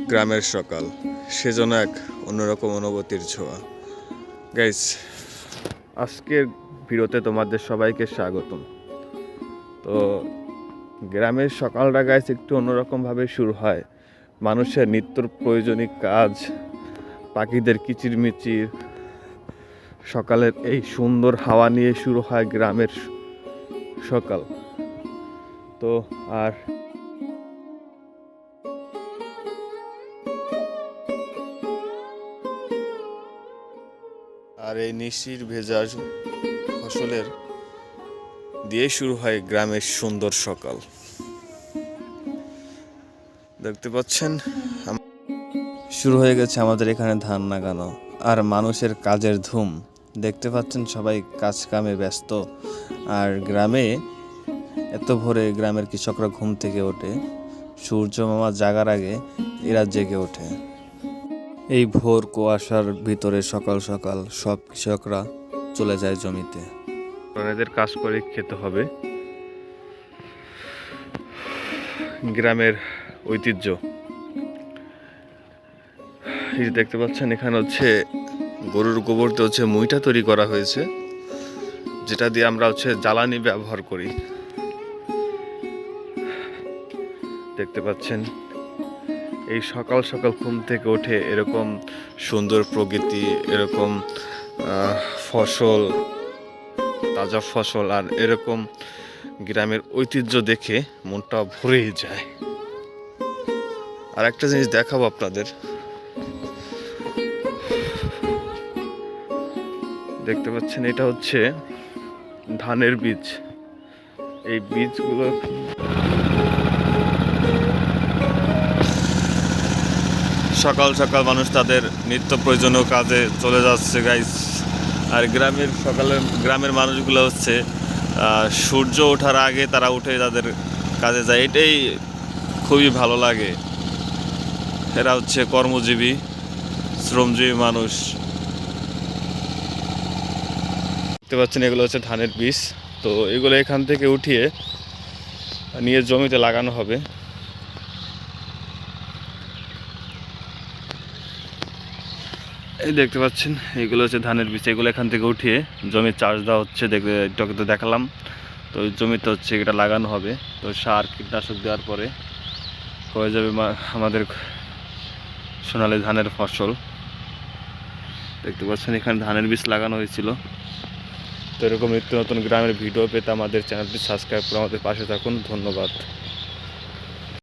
গ্রামের সকাল, সেজন্য এক অন্যরকম অনুভূতির ছোঁয়া। গাইস, আজকের ভিডিওতে তোমাদের সবাইকে স্বাগতম। তো গ্রামের সকালটা গাইস একটু অন্যরকমভাবে শুরু হয়। মানুষের নিত্য প্রয়োজনীয় কাজ, পাখিদের কিচিরমিচির, সকালের এই সুন্দর হাওয়া নিয়ে শুরু হয় গ্রামের সকাল। তো আর এই নিশির ভেজা ফসলের দিয়ে শুরু হয় গ্রামের সুন্দর সকাল। দেখতে পাচ্ছেন শুরু হয়ে গেছে আমাদের এখানে ধান লাগানো আর মানুষের কাজের ধুম। দেখতে পাচ্ছেন সবাই কাজ কামে ব্যস্ত। আর গ্রামে এত ভোরে গ্রামের কৃষকরা ঘুম থেকে ওঠে, সূর্য মামা জাগার আগে এরা জেগে ওঠে। এই ভোর কুয়াশার ভিতরে সকাল সকাল সব কৃষকরা চলে যায় জমিতে। এদের কাজ করে খেতে হবে। গ্রামের ঐতিহ্য এই যে দেখতে পাচ্ছেন, এখানে হচ্ছে গরুর গোবর দিয়ে হচ্ছে মুইটা তৈরি করা হয়েছে, যেটা দিয়ে আমরা হচ্ছে জ্বালানি ব্যবহার করি। দেখতে পাচ্ছেন এই সকাল সকাল ঘুম থেকে উঠে এরকম সুন্দর প্রকৃতি, এরকম ফসল, তাজা ফসল আর এরকম গ্রামের ঐতিহ্য দেখে মনটা ভরেই যায়। আর একটা জিনিস দেখাবো আপনাদের। দেখতে পাচ্ছেন এটা হচ্ছে ধানের বীজ। এই বীজগুলো সকাল সকাল মানুষ তাদের নিত্য প্রয়োজনীয় কাজে চলে যাচ্ছে গাইস। আর গ্রামের মানুষগুলো হচ্ছে সূর্য ওঠার আগে তারা উঠে তাদের কাজে যায়। এটাই খুবই ভালো লাগে। এরা হচ্ছে কর্মজীবী, শ্রমজীবী মানুষ। দেখতে পাচ্ছেন এগুলো হচ্ছে ধানের বীজ। তো এগুলো এখান থেকে উঠিয়ে নিয়ে জমিতে লাগানো হবে। এই দেখতে পাচ্ছেন এগুলো হচ্ছে ধানের বীজ। এগুলো এখান থেকে উঠিয়ে জমির চাষ দেওয়া হচ্ছে। এটাকে তো দেখালাম। তো জমিতে হচ্ছে এটা লাগানো হবে। তো সার কীটনাশক দেওয়ার পরে হয়ে যাবে আমাদের সোনালী ধানের ফসল। দেখতে পাচ্ছেন এখানে ধানের বীজ লাগানো হয়েছিল। তো এরকম নিত্য নতুন গ্রামের ভিডিও পেতে আমাদের চ্যানেলটি সাবস্ক্রাইব করে আমাদের পাশে থাকুন। ধন্যবাদ।